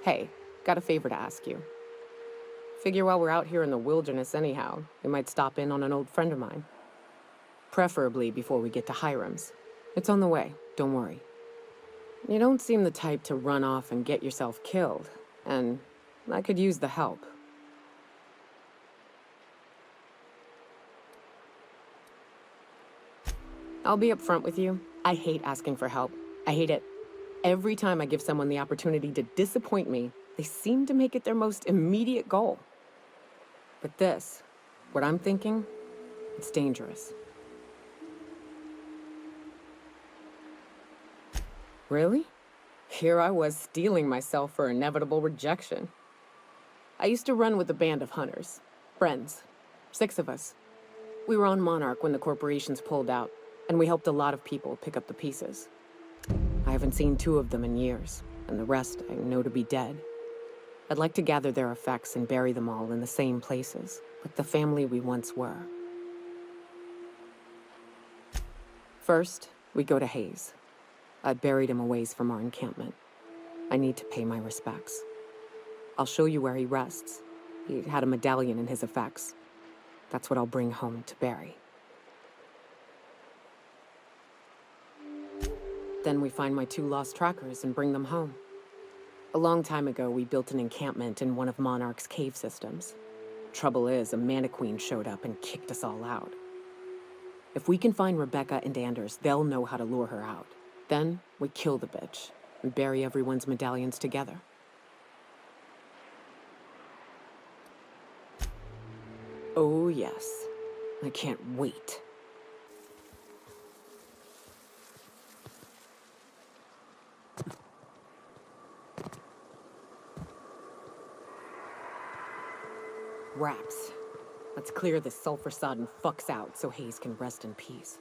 Hey, got a favor to ask you. Figure while we're out here in the wilderness anyhow, we might stop in on an old friend of mine. Preferably before we get to Hiram's. It's on the way, don't worry. You don't seem the type to run off and get yourself killed, and I could use the help. I'll be upfront with you. I hate asking for help. I hate it. Every time I give someone the opportunity to disappoint me, they seem to make it their most immediate goal. But this, what I'm thinking, it's dangerous. Really? Here I was steeling myself for inevitable rejection. I used to run with a band of hunters. Friends. 6 of us. We were on Monarch when the corporations pulled out, and we helped a lot of people pick up the pieces. I haven't seen 2 of them in years, and the rest I know to be dead. I'd like to gather their effects and bury them all in the same places, like the family we once were. First, we go to Hayes. I buried him a ways from our encampment. I need to pay my respects. I'll show you where he rests. He had a medallion in his effects. That's what I'll bring home to bury. Then we find my 2 lost trackers and bring them home. A long time ago, we built an encampment in one of Monarch's cave systems. Trouble is, a Mantiqueen showed up and kicked us all out. If we can find Rebecca and Anders, they'll know how to lure her out. Then, we kill the bitch and bury everyone's medallions together. Oh yes, I can't wait. Wraps. Let's clear this sulfur-sodden fucks out so Hayes can rest in peace.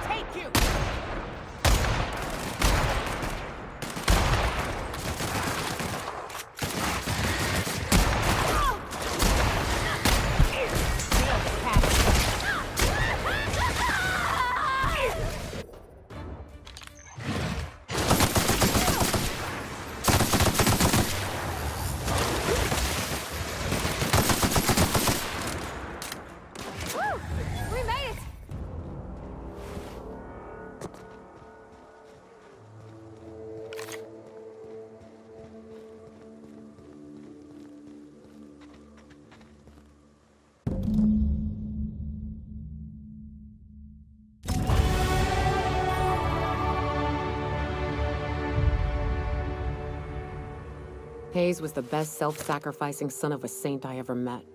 Take you! Hayes was the best self-sacrificing son of a saint I ever met.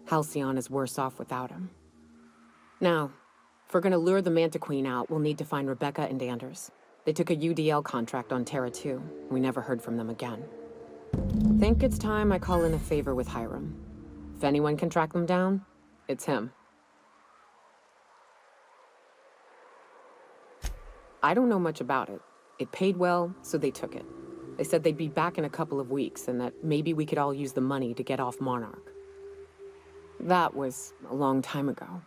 Halcyon is worse off without him. Now, if we're gonna lure the Mantiqueen out, we'll need to find Rebecca and Anders. They took a UDL contract on Terra 2. We never heard from them again. Think it's time I call in a favor with Hiram. If anyone can track them down, it's him. I don't know much about it. It paid well, so they took it. They said they'd be back in a couple of weeks, and that maybe we could all use the money to get off Monarch. That was a long time ago.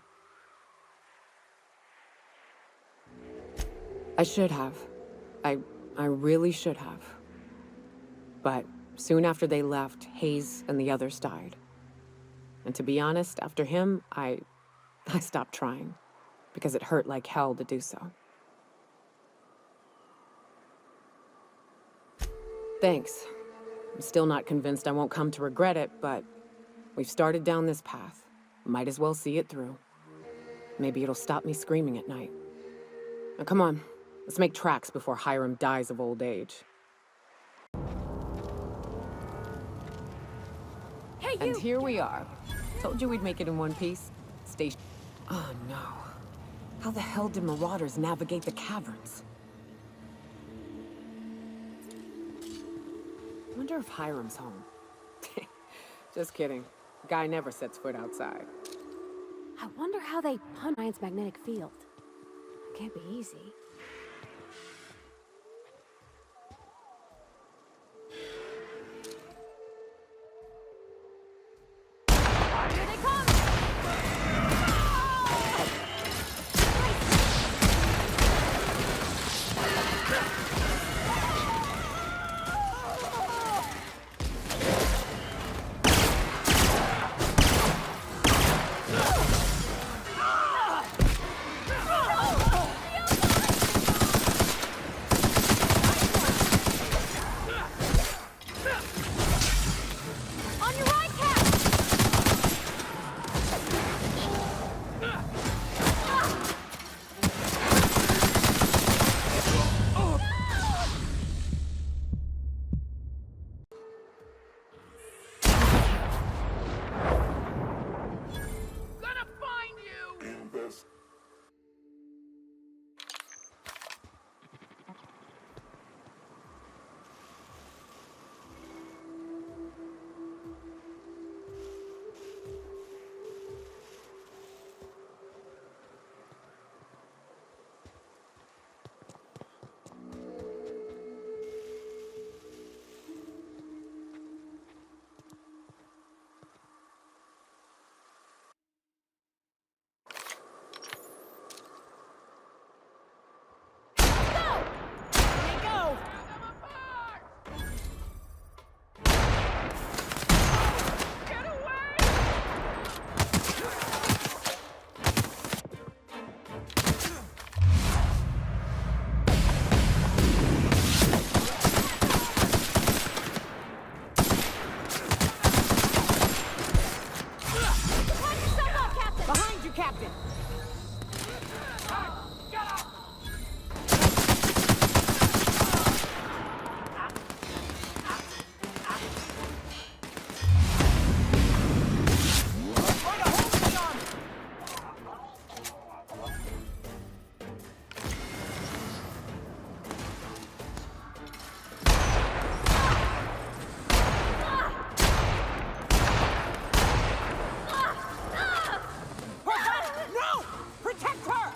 I should have. I really should have. But soon after they left, Hayes and the others died. And to be honest, after him, I stopped trying, because it hurt like hell to do so. Thanks. I'm still not convinced I won't come to regret it, but we've started down this path. Might as well see it through. Maybe it'll stop me screaming at night. Now come on, let's make tracks before Hiram dies of old age. Hey, And here we are. Told you we'd make it in one piece. Station. Oh no. How the hell did marauders navigate the caverns? Wonder if Hiram's home. Just kidding. Guy never sets foot outside. I wonder how they punch Giant's magnetic field. Can't be easy. Here they come! No! Protect her!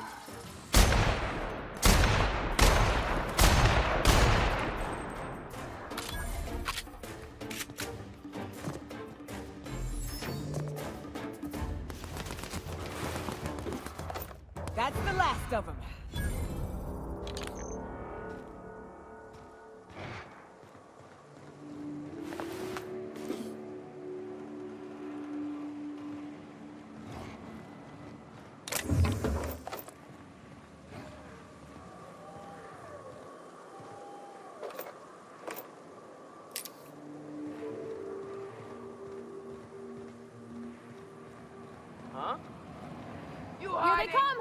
That's the last of them. Huh? You Here hiding? they come!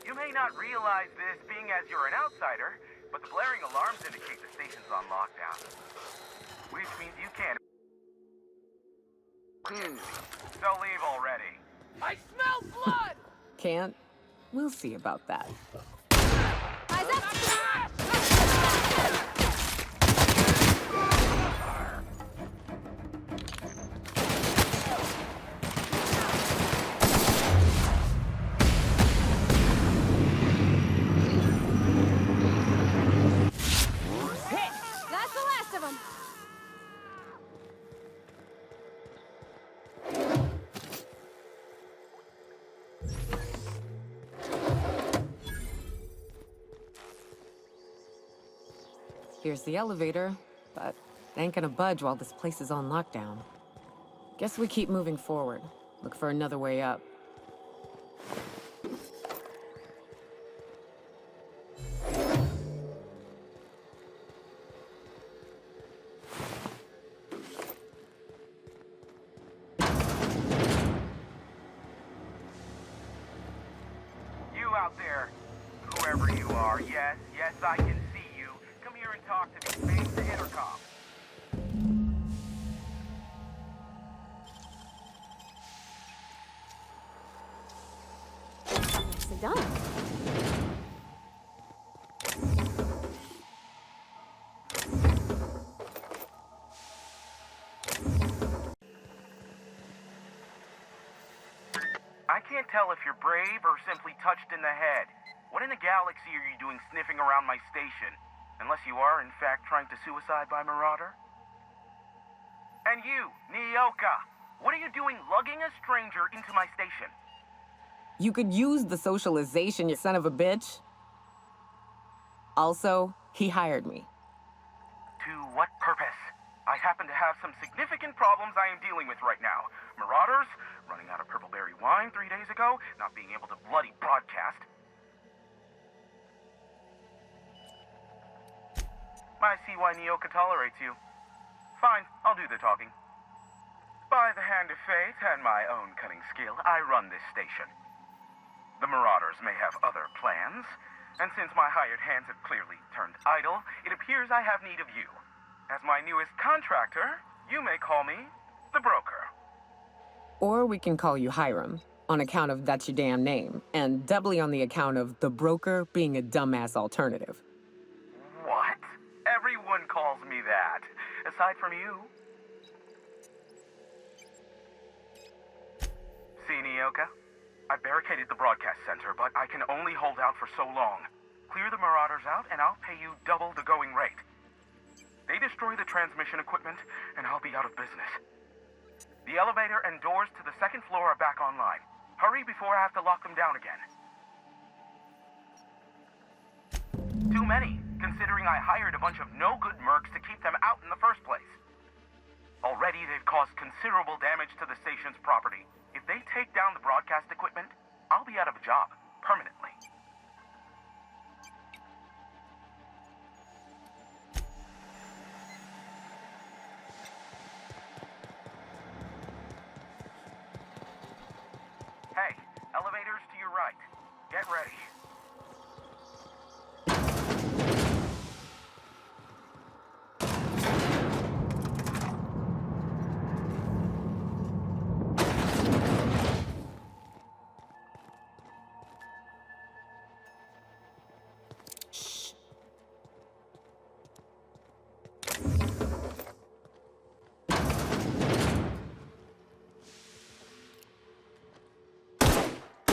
You may not realize this, being as you're an outsider, but the blaring alarms indicate the station's on lockdown. Which means you can't. So leave already. I smell blood! Can't? We'll see about that. Eyes up! That's the last of them. Here's the elevator, but it ain't gonna budge while this place is on lockdown. Guess we keep moving forward. Look for another way up. You out there, whoever you are, yes, I can see you. Come here and talk to me. Face the intercom. Nicely done. I can't tell if you're brave or simply touched in the head. What in the galaxy are you doing sniffing around my station? Unless you are, in fact, trying to suicide by Marauder? And you, Nyoka, what are you doing lugging a stranger into my station? You could use the socialization, you son of a bitch. Also, he hired me. To what purpose? I happen to have some significant problems I am dealing with right now. Marauders, running out of purple berry wine 3 days ago, not being able to bloody broadcast. I see why Nyoka tolerates you. Fine, I'll do the talking. By the hand of fate and my own cunning skill, I run this station. The Marauders may have other plans, and since my hired hands have clearly turned idle, it appears I have need of you. As my newest contractor, you may call me the Broker. Or we can call you Hiram, on account of that's your damn name, and doubly on the account of the broker being a dumbass alternative. What? Everyone calls me that, aside from you. Nyoka. I barricaded the broadcast center, but I can only hold out for so long. Clear the Marauders out, and I'll pay you double the going rate. They destroy the transmission equipment, and I'll be out of business. The elevator and doors to the second floor are back online. Hurry before I have to lock them down again. Too many, considering I hired a bunch of no-good mercs to keep them out in the first place. Already, they've caused considerable damage to the station's property. If they take down the broadcast equipment, I'll be out of a job, permanently. Hey, elevators to your right. Get ready.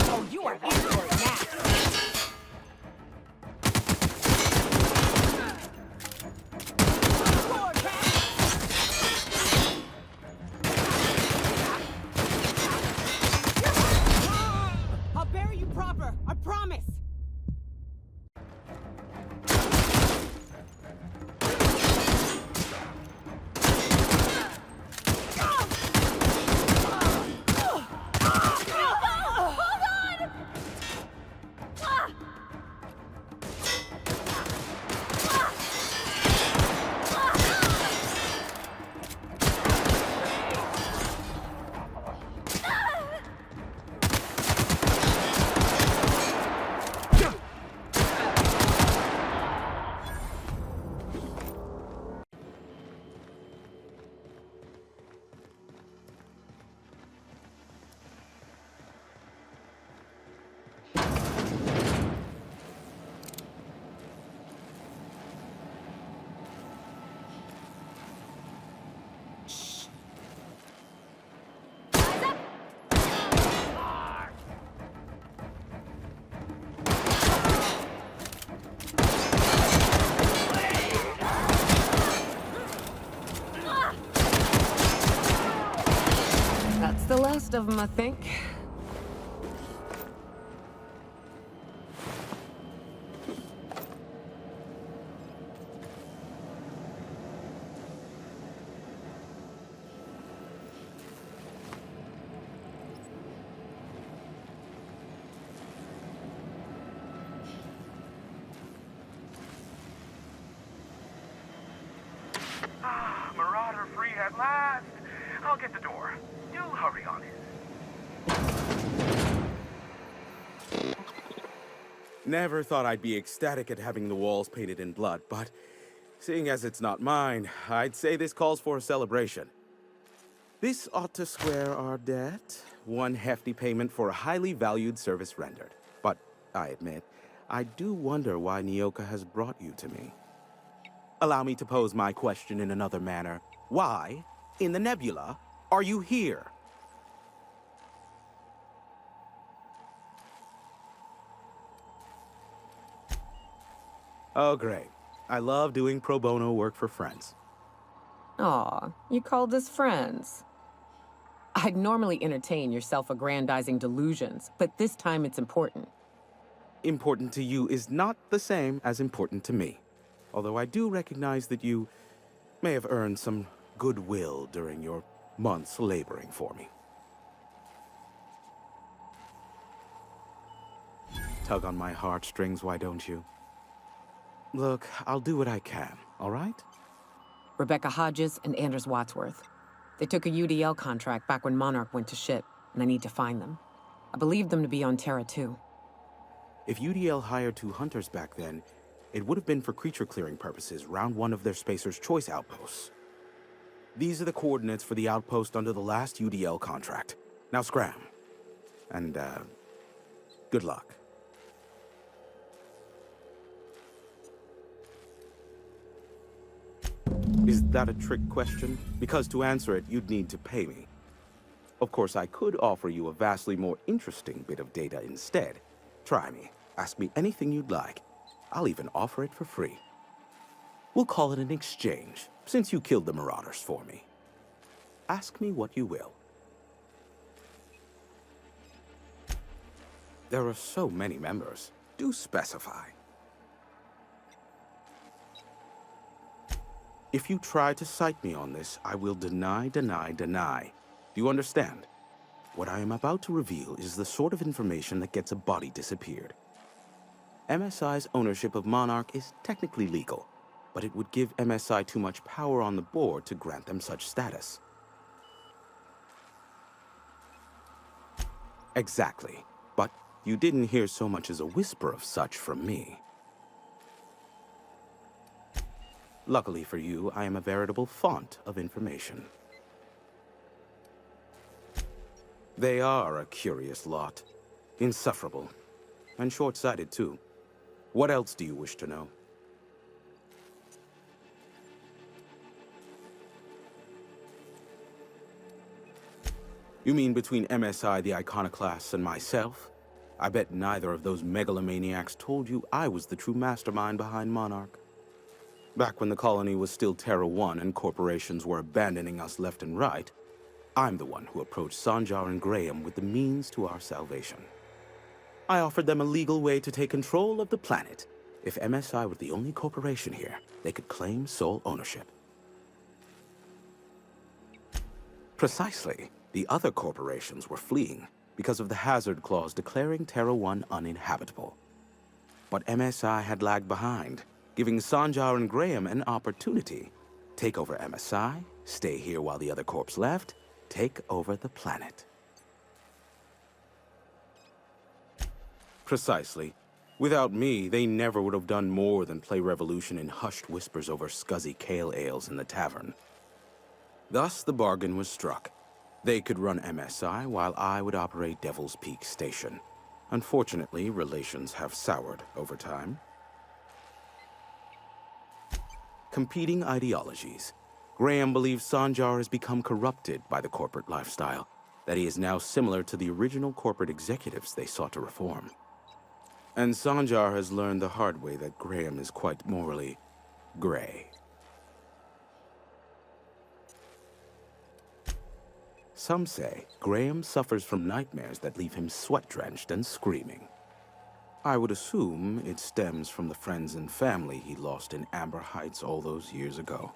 Oh, you are in for it now. I'll bury you proper, I promise. That's the last of them, I think. Marauder free at last. I'll get the door. You hurry on in. Never thought I'd be ecstatic at having the walls painted in blood, but seeing as it's not mine, I'd say this calls for a celebration. This ought to square our debt. One hefty payment for a highly valued service rendered. But I admit, I do wonder why Nyoka has brought you to me. Allow me to pose my question in another manner. Why, in the nebula, are you here? Oh, great. I love doing pro bono work for friends. Aw, you called us friends. I'd normally entertain your self-aggrandizing delusions, but this time it's important. Important to you is not the same as important to me. Although I do recognize that you may have earned some goodwill during your months laboring for me. Tug on my heartstrings, why don't you? Look, I'll do what I can, all right? Rebecca Hodges and Anders Wadsworth. They took a UDL contract back when Monarch went to shit, and I need to find them. I believe them to be on Terra too. If UDL hired 2 hunters back then, it would have been for creature clearing purposes round one of their Spacer's Choice outposts. These are the coordinates for the outpost under the last UDL contract. Now scram. And, good luck. Is that a trick question? Because to answer it, you'd need to pay me. Of course, I could offer you a vastly more interesting bit of data instead. Try me. Ask me anything you'd like. I'll even offer it for free. We'll call it an exchange, since you killed the Marauders for me. Ask me what you will. There are so many members. Do specify. If you try to cite me on this, I will deny, deny, deny. Do you understand? What I am about to reveal is the sort of information that gets a body disappeared. MSI's ownership of Monarch is technically legal, but it would give MSI too much power on the board to grant them such status. Exactly, but you didn't hear so much as a whisper of such from me. Luckily for you, I am a veritable font of information. They are a curious lot. Insufferable. And short-sighted, too. What else do you wish to know? You mean between MSI the Iconoclasts and myself? I bet neither of those megalomaniacs told you I was the true mastermind behind Monarch. Back when the colony was still Terra 1 and corporations were abandoning us left and right, I'm the one who approached Sanjar and Graham with the means to our salvation. I offered them a legal way to take control of the planet. If MSI were the only corporation here, they could claim sole ownership. Precisely. The other corporations were fleeing because of the hazard clause declaring Terra 1 uninhabitable. But MSI had lagged behind, giving Sanjar and Graham an opportunity. Take over MSI, stay here while the other corps left, take over the planet. Precisely. Without me, they never would have done more than play Revolution in hushed whispers over scuzzy kale ales in the tavern. Thus, the bargain was struck. They could run MSI while I would operate Devil's Peak Station. Unfortunately, relations have soured over time. Competing ideologies. Graham believes Sanjar has become corrupted by the corporate lifestyle, that he is now similar to the original corporate executives they sought to reform. And Sanjar has learned the hard way that Graham is quite morally gray. Some say Graham suffers from nightmares that leave him sweat-drenched and screaming. I would assume it stems from the friends and family he lost in Amber Heights all those years ago.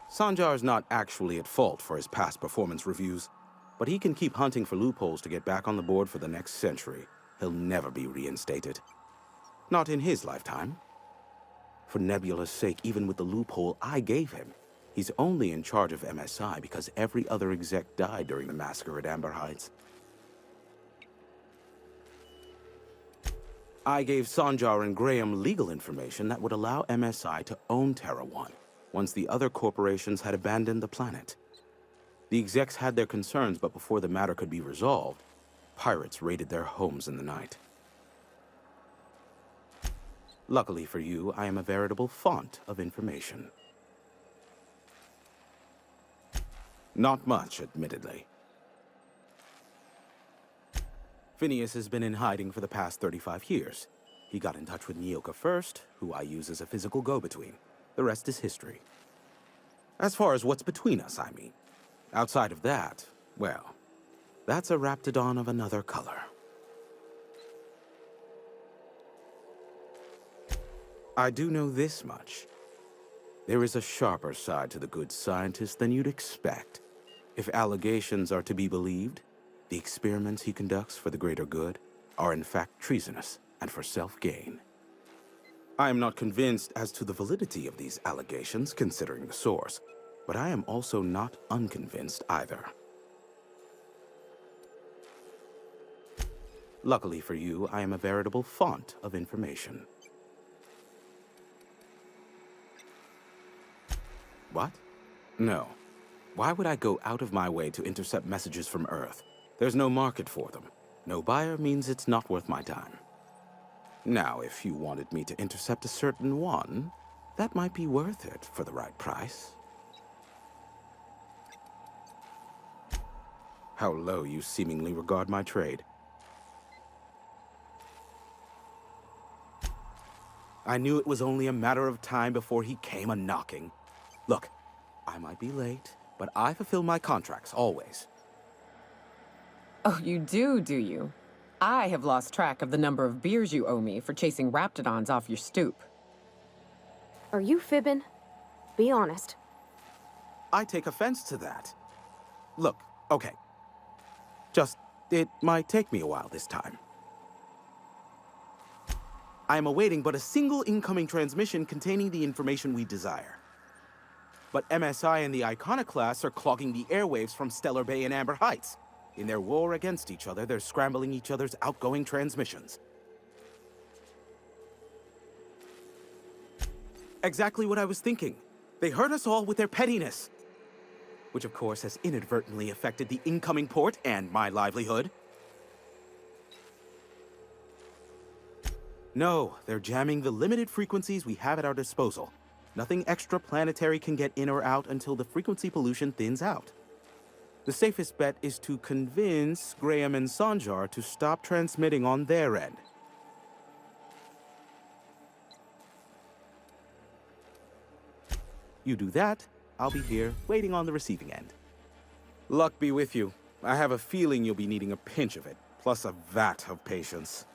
Sanjar's not actually at fault for his past performance reviews, but he can keep hunting for loopholes to get back on the board for the next century. He'll never be reinstated. Not in his lifetime. For Nebula's sake, even with the loophole I gave him, he's only in charge of MSI because every other exec died during the massacre at Amber Heights. I gave Sanjar and Graham legal information that would allow MSI to own Terra 1 once the other corporations had abandoned the planet. The execs had their concerns, but before the matter could be resolved, pirates raided their homes in the night. Luckily for you, I am a veritable font of information. Not much, admittedly. Phineas has been in hiding for the past 35 years. He got in touch with Nyoka first, who I use as a physical go-between. The rest is history. As far as what's between us, I mean. Outside of that, well, that's a raptidon of another color. I do know this much. There is a sharper side to the good scientist than you'd expect. If allegations are to be believed, the experiments he conducts for the greater good are in fact treasonous and for self-gain. I am not convinced as to the validity of these allegations, considering the source, but I am also not unconvinced either. Luckily for you, I am a veritable font of information. What? No. Why would I go out of my way to intercept messages from Earth? There's no market for them. No buyer means it's not worth my time. Now, if you wanted me to intercept a certain one, that might be worth it for the right price. How low you seemingly regard my trade. I knew it was only a matter of time before he came a-knocking. Look, I might be late, but I fulfill my contracts, always. Oh, you do you? I have lost track of the number of beers you owe me for chasing raptidons off your stoop. Are you fibbing? Be honest. I take offense to that. Look, okay. It might take me a while this time. I am awaiting but a single incoming transmission containing the information we desire. But MSI and the Iconoclasts are clogging the airwaves from Stellar Bay and Amber Heights. In their war against each other, they're scrambling each other's outgoing transmissions. Exactly what I was thinking. They hurt us all with their pettiness. Which of course has inadvertently affected the incoming port and my livelihood. No, they're jamming the limited frequencies we have at our disposal. Nothing extraplanetary can get in or out until the frequency pollution thins out. The safest bet is to convince Graham and Sanjar to stop transmitting on their end. You do that, I'll be here, waiting on the receiving end. Luck be with you. I have a feeling you'll be needing a pinch of it, plus a vat of patience.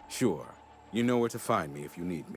Sure. You know where to find me if you need me.